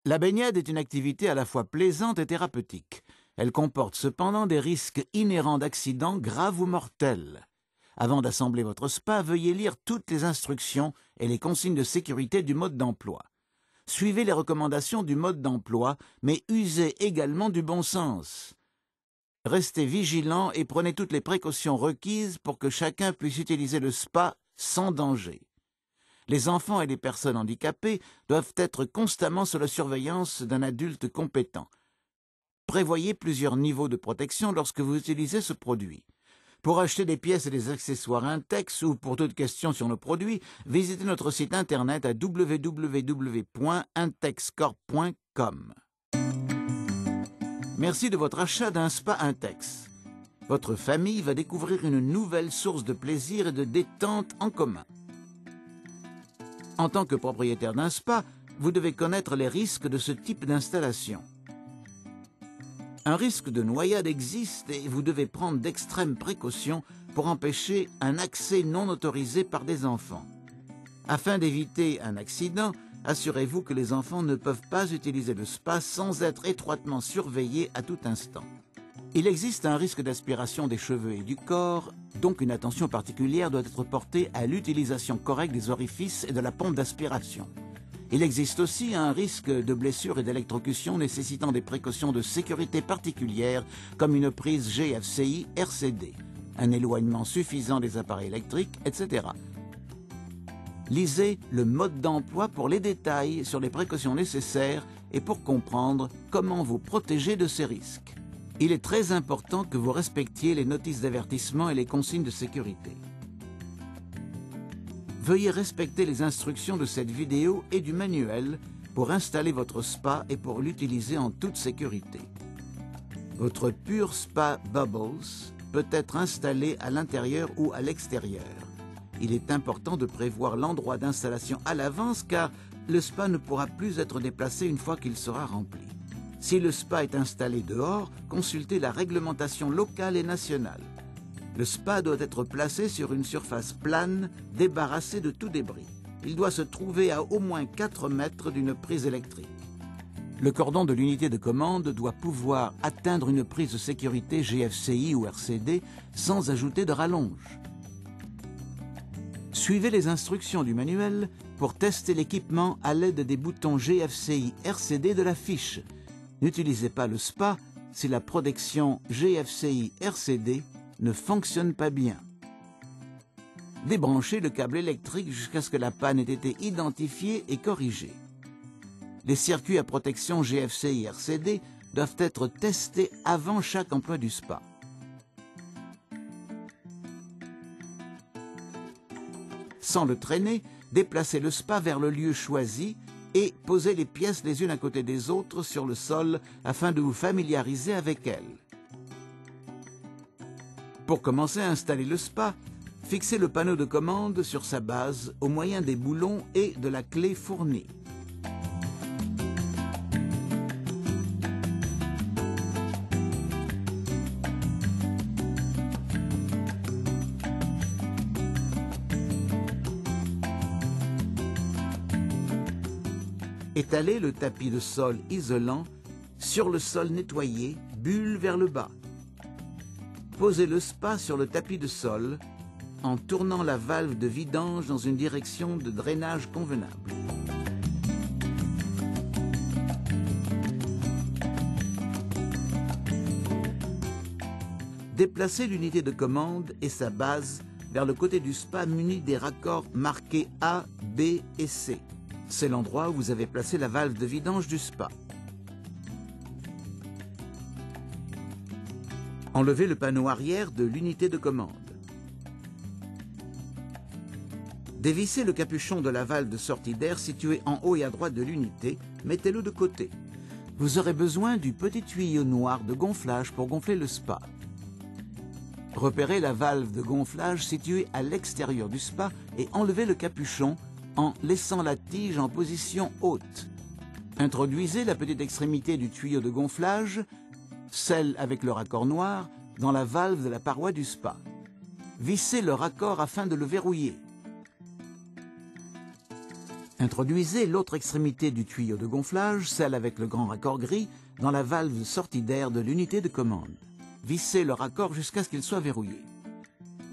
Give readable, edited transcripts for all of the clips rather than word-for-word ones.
La baignade est une activité à la fois plaisante et thérapeutique. Elle comporte cependant des risques inhérents d'accidents graves ou mortels. Avant d'assembler votre spa, veuillez lire toutes les instructions et les consignes de sécurité du mode d'emploi. Suivez les recommandations du mode d'emploi, mais usez également du bon sens. Restez vigilant et prenez toutes les précautions requises pour que chacun puisse utiliser le spa sans danger. Les enfants et les personnes handicapées doivent être constamment sous la surveillance d'un adulte compétent. Prévoyez plusieurs niveaux de protection lorsque vous utilisez ce produit. Pour acheter des pièces et des accessoires Intex ou pour toute question sur nos produits, visitez notre site internet à www.intexcorp.com. Merci de votre achat d'un spa Intex. Votre famille va découvrir une nouvelle source de plaisir et de détente en commun. En tant que propriétaire d'un spa, vous devez connaître les risques de ce type d'installation. Un risque de noyade existe et vous devez prendre d'extrêmes précautions pour empêcher un accès non autorisé par des enfants. Afin d'éviter un accident, assurez-vous que les enfants ne peuvent pas utiliser le spa sans être étroitement surveillés à tout instant. Il existe un risque d'aspiration des cheveux et du corps, donc une attention particulière doit être portée à l'utilisation correcte des orifices et de la pompe d'aspiration. Il existe aussi un risque de blessure et d'électrocution nécessitant des précautions de sécurité particulières comme une prise GFCI RCD, un éloignement suffisant des appareils électriques, etc. Lisez le mode d'emploi pour les détails sur les précautions nécessaires et pour comprendre comment vous protéger de ces risques. Il est très important que vous respectiez les notices d'avertissement et les consignes de sécurité. Veuillez respecter les instructions de cette vidéo et du manuel pour installer votre spa et pour l'utiliser en toute sécurité. Votre Pure Spa Bubbles peut être installé à l'intérieur ou à l'extérieur. Il est important de prévoir l'endroit d'installation à l'avance car le spa ne pourra plus être déplacé une fois qu'il sera rempli. Si le spa est installé dehors, consultez la réglementation locale et nationale. Le spa doit être placé sur une surface plane, débarrassée de tout débris. Il doit se trouver à au moins 4 mètres d'une prise électrique. Le cordon de l'unité de commande doit pouvoir atteindre une prise de sécurité GFCI ou RCD sans ajouter de rallonge. Suivez les instructions du manuel pour tester l'équipement à l'aide des boutons GFCI RCD de la fiche. N'utilisez pas le spa si la protection GFCI RCD ne fonctionne pas bien. Débranchez le câble électrique jusqu'à ce que la panne ait été identifiée et corrigée. Les circuits à protection GFCI RCD doivent être testés avant chaque emploi du spa. Sans le traîner, déplacez le spa vers le lieu choisi et posez les pièces les unes à côté des autres sur le sol afin de vous familiariser avec elles. Pour commencer à installer le spa, fixez le panneau de commande sur sa base au moyen des boulons et de la clé fournie. Étalez le tapis de sol isolant sur le sol nettoyé, bulle vers le bas. Posez le spa sur le tapis de sol en tournant la valve de vidange dans une direction de drainage convenable. Déplacez l'unité de commande et sa base vers le côté du spa muni des raccords marqués A, B et C. C'est l'endroit où vous avez placé la valve de vidange du spa. Enlevez le panneau arrière de l'unité de commande. Dévissez le capuchon de la valve de sortie d'air située en haut et à droite de l'unité, mettez-le de côté. Vous aurez besoin du petit tuyau noir de gonflage pour gonfler le spa. Repérez la valve de gonflage située à l'extérieur du spa et enlevez le capuchon en laissant la tige en position haute. Introduisez la petite extrémité du tuyau de gonflage, celle avec le raccord noir, dans la valve de la paroi du spa. Vissez le raccord afin de le verrouiller. Introduisez l'autre extrémité du tuyau de gonflage, celle avec le grand raccord gris, dans la valve de sortie d'air de l'unité de commande. Vissez le raccord jusqu'à ce qu'il soit verrouillé.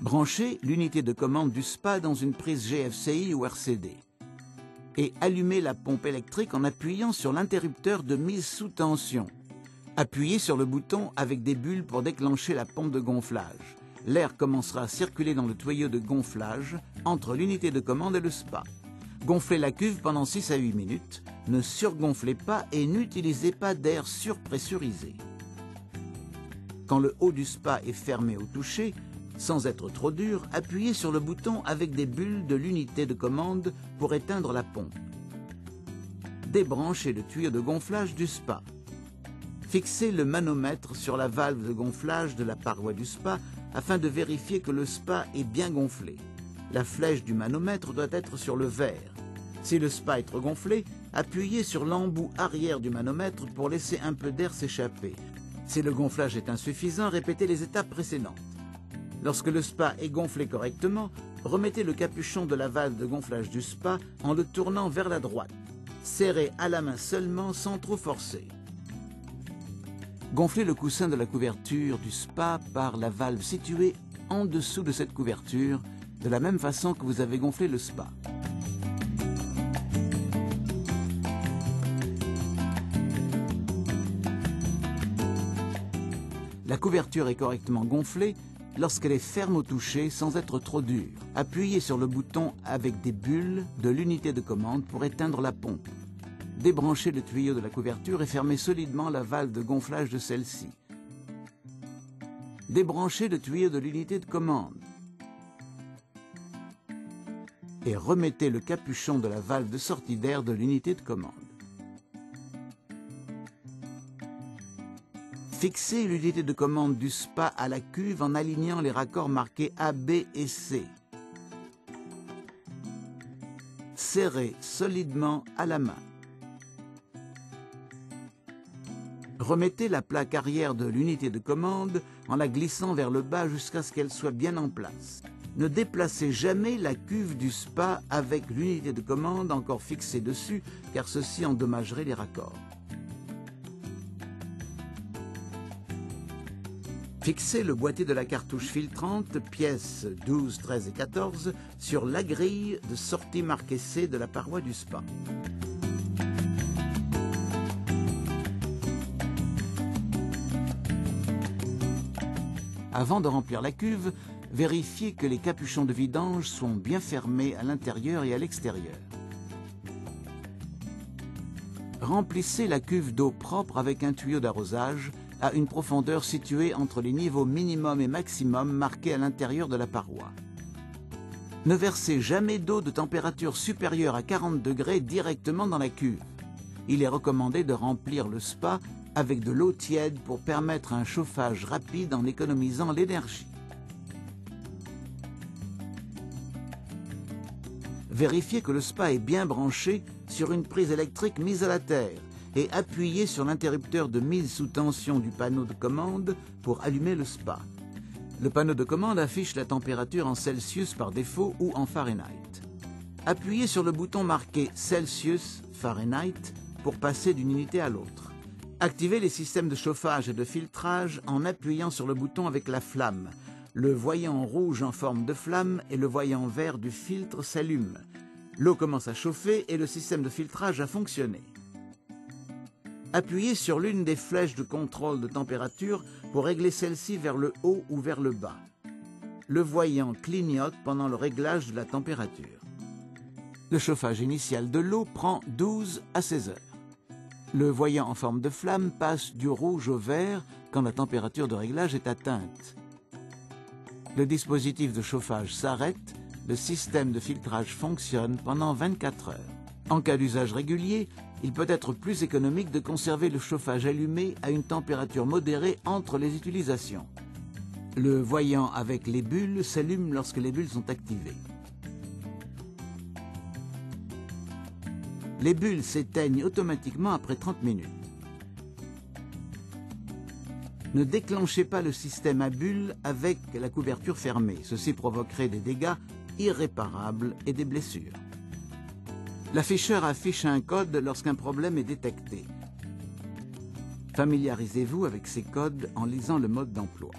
Branchez l'unité de commande du SPA dans une prise GFCI ou RCD. Et allumez la pompe électrique en appuyant sur l'interrupteur de mise sous tension. Appuyez sur le bouton avec des bulles pour déclencher la pompe de gonflage. L'air commencera à circuler dans le tuyau de gonflage entre l'unité de commande et le SPA. Gonflez la cuve pendant 6 à 8 minutes, ne surgonflez pas et n'utilisez pas d'air surpressurisé. Quand le haut du SPA est fermé au toucher, sans être trop dur, appuyez sur le bouton avec des bulles de l'unité de commande pour éteindre la pompe. Débranchez le tuyau de gonflage du SPA. Fixez le manomètre sur la valve de gonflage de la paroi du SPA afin de vérifier que le SPA est bien gonflé. La flèche du manomètre doit être sur le vert. Si le SPA est trop gonflé, appuyez sur l'embout arrière du manomètre pour laisser un peu d'air s'échapper. Si le gonflage est insuffisant, répétez les étapes précédentes. Lorsque le SPA est gonflé correctement, remettez le capuchon de la valve de gonflage du SPA en le tournant vers la droite. Serrez à la main seulement sans trop forcer. Gonflez le coussin de la couverture du SPA par la valve située en dessous de cette couverture, de la même façon que vous avez gonflé le SPA. La couverture est correctement gonflée lorsqu'elle est ferme au toucher sans être trop dure. Appuyez sur le bouton avec des bulles de l'unité de commande pour éteindre la pompe. Débranchez le tuyau de la couverture et fermez solidement la valve de gonflage de celle-ci. Débranchez le tuyau de l'unité de commande. Et remettez le capuchon de la valve de sortie d'air de l'unité de commande. Fixez l'unité de commande du SPA à la cuve en alignant les raccords marqués A, B et C. Serrez solidement à la main. Remettez la plaque arrière de l'unité de commande en la glissant vers le bas jusqu'à ce qu'elle soit bien en place. Ne déplacez jamais la cuve du SPA avec l'unité de commande encore fixée dessus, car ceci endommagerait les raccords. Fixez le boîtier de la cartouche filtrante, pièces 12, 13 et 14, sur la grille de sortie marquée C de la paroi du SPA. Avant de remplir la cuve, vérifiez que les capuchons de vidange sont bien fermés à l'intérieur et à l'extérieur. Remplissez la cuve d'eau propre avec un tuyau d'arrosage à une profondeur située entre les niveaux minimum et maximum marqués à l'intérieur de la paroi. Ne versez jamais d'eau de température supérieure à 40 degrés directement dans la cuve. Il est recommandé de remplir le SPA avec de l'eau tiède pour permettre un chauffage rapide en économisant l'énergie. Vérifiez que le SPA est bien branché sur une prise électrique mise à la terre et appuyez sur l'interrupteur de mise sous tension du panneau de commande pour allumer le SPA. Le panneau de commande affiche la température en Celsius par défaut ou en Fahrenheit. Appuyez sur le bouton marqué Celsius, Fahrenheit pour passer d'une unité à l'autre. Activez les systèmes de chauffage et de filtrage en appuyant sur le bouton avec la flamme. Le voyant rouge en forme de flamme et le voyant vert du filtre s'allument. L'eau commence à chauffer et le système de filtrage a fonctionné. Appuyez sur l'une des flèches de contrôle de température pour régler celle-ci vers le haut ou vers le bas. Le voyant clignote pendant le réglage de la température. Le chauffage initial de l'eau prend 12 à 16 heures. Le voyant en forme de flamme passe du rouge au vert quand la température de réglage est atteinte. Le dispositif de chauffage s'arrête, le système de filtrage fonctionne pendant 24 heures. En cas d'usage régulier, il peut être plus économique de conserver le chauffage allumé à une température modérée entre les utilisations. Le voyant avec les bulles s'allume lorsque les bulles sont activées. Les bulles s'éteignent automatiquement après 30 minutes. Ne déclenchez pas le système à bulles avec la couverture fermée. Ceci provoquerait des dégâts irréparables et des blessures. L'afficheur affiche un code lorsqu'un problème est détecté. Familiarisez-vous avec ces codes en lisant le mode d'emploi.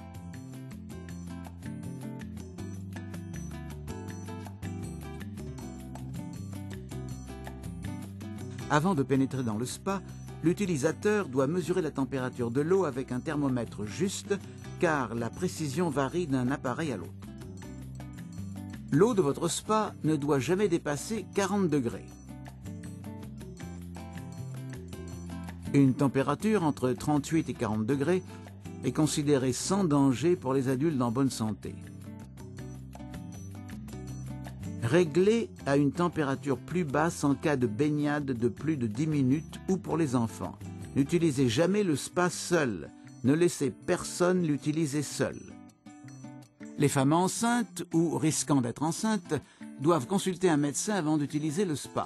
Avant de pénétrer dans le spa, l'utilisateur doit mesurer la température de l'eau avec un thermomètre juste, car la précision varie d'un appareil à l'autre. L'eau de votre spa ne doit jamais dépasser 40 degrés. Une température entre 38 et 40 degrés est considérée sans danger pour les adultes en bonne santé. Réglez à une température plus basse en cas de baignade de plus de 10 minutes ou pour les enfants. N'utilisez jamais le spa seul. Ne laissez personne l'utiliser seul. Les femmes enceintes ou risquant d'être enceintes doivent consulter un médecin avant d'utiliser le spa.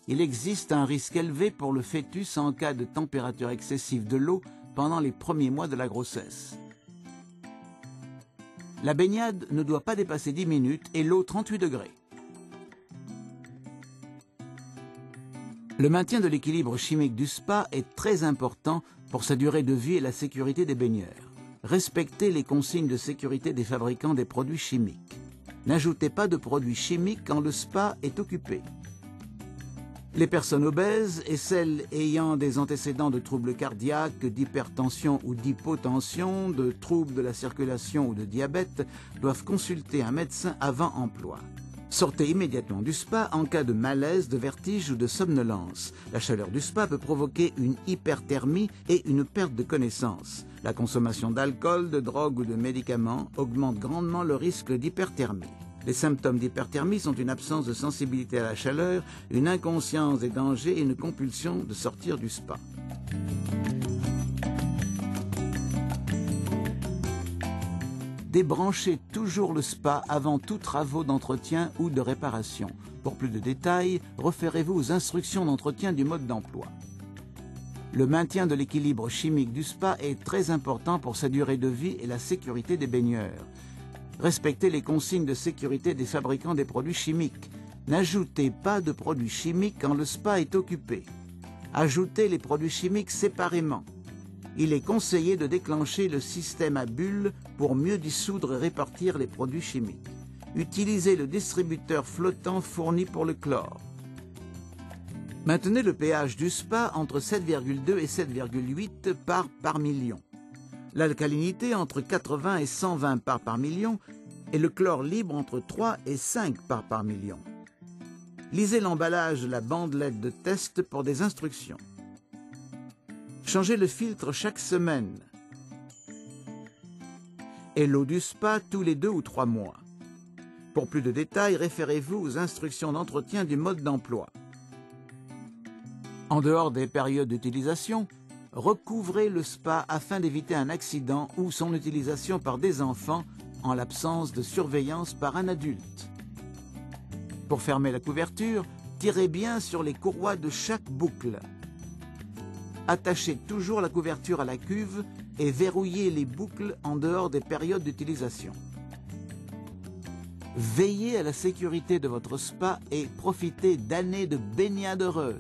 Il existe un risque élevé pour le fœtus en cas de température excessive de l'eau pendant les premiers mois de la grossesse. La baignade ne doit pas dépasser 10 minutes et l'eau 38 degrés. Le maintien de l'équilibre chimique du spa est très important pour sa durée de vie et la sécurité des baigneurs. Respectez les consignes de sécurité des fabricants des produits chimiques. N'ajoutez pas de produits chimiques quand le spa est occupé. Les personnes obèses et celles ayant des antécédents de troubles cardiaques, d'hypertension ou d'hypotension, de troubles de la circulation ou de diabète doivent consulter un médecin avant emploi. Sortez immédiatement du spa en cas de malaise, de vertige ou de somnolence. La chaleur du spa peut provoquer une hyperthermie et une perte de connaissance. La consommation d'alcool, de drogue ou de médicaments augmente grandement le risque d'hyperthermie. Les symptômes d'hyperthermie sont une absence de sensibilité à la chaleur, une inconscience des dangers et une compulsion de sortir du spa. Débranchez toujours le spa avant tout travaux d'entretien ou de réparation. Pour plus de détails, référez-vous aux instructions d'entretien du mode d'emploi. Le maintien de l'équilibre chimique du spa est très important pour sa durée de vie et la sécurité des baigneurs. Respectez les consignes de sécurité des fabricants des produits chimiques. N'ajoutez pas de produits chimiques quand le spa est occupé. Ajoutez les produits chimiques séparément. Il est conseillé de déclencher le système à bulles pour mieux dissoudre et répartir les produits chimiques. Utilisez le distributeur flottant fourni pour le chlore. Maintenez le pH du spa entre 7,2 et 7,8 parts par million. L'alcalinité entre 80 et 120 parts par million et le chlore libre entre 3 et 5 parts par million. Lisez l'emballage de la bandelette de test pour des instructions. Changez le filtre chaque semaine et l'eau du spa tous les 2 ou 3 mois. Pour plus de détails, référez-vous aux instructions d'entretien du mode d'emploi. En dehors des périodes d'utilisation, recouvrez le spa afin d'éviter un accident ou son utilisation par des enfants en l'absence de surveillance par un adulte. Pour fermer la couverture, tirez bien sur les courroies de chaque boucle. Attachez toujours la couverture à la cuve et verrouillez les boucles en dehors des périodes d'utilisation. Veillez à la sécurité de votre spa et profitez d'années de baignade heureuse.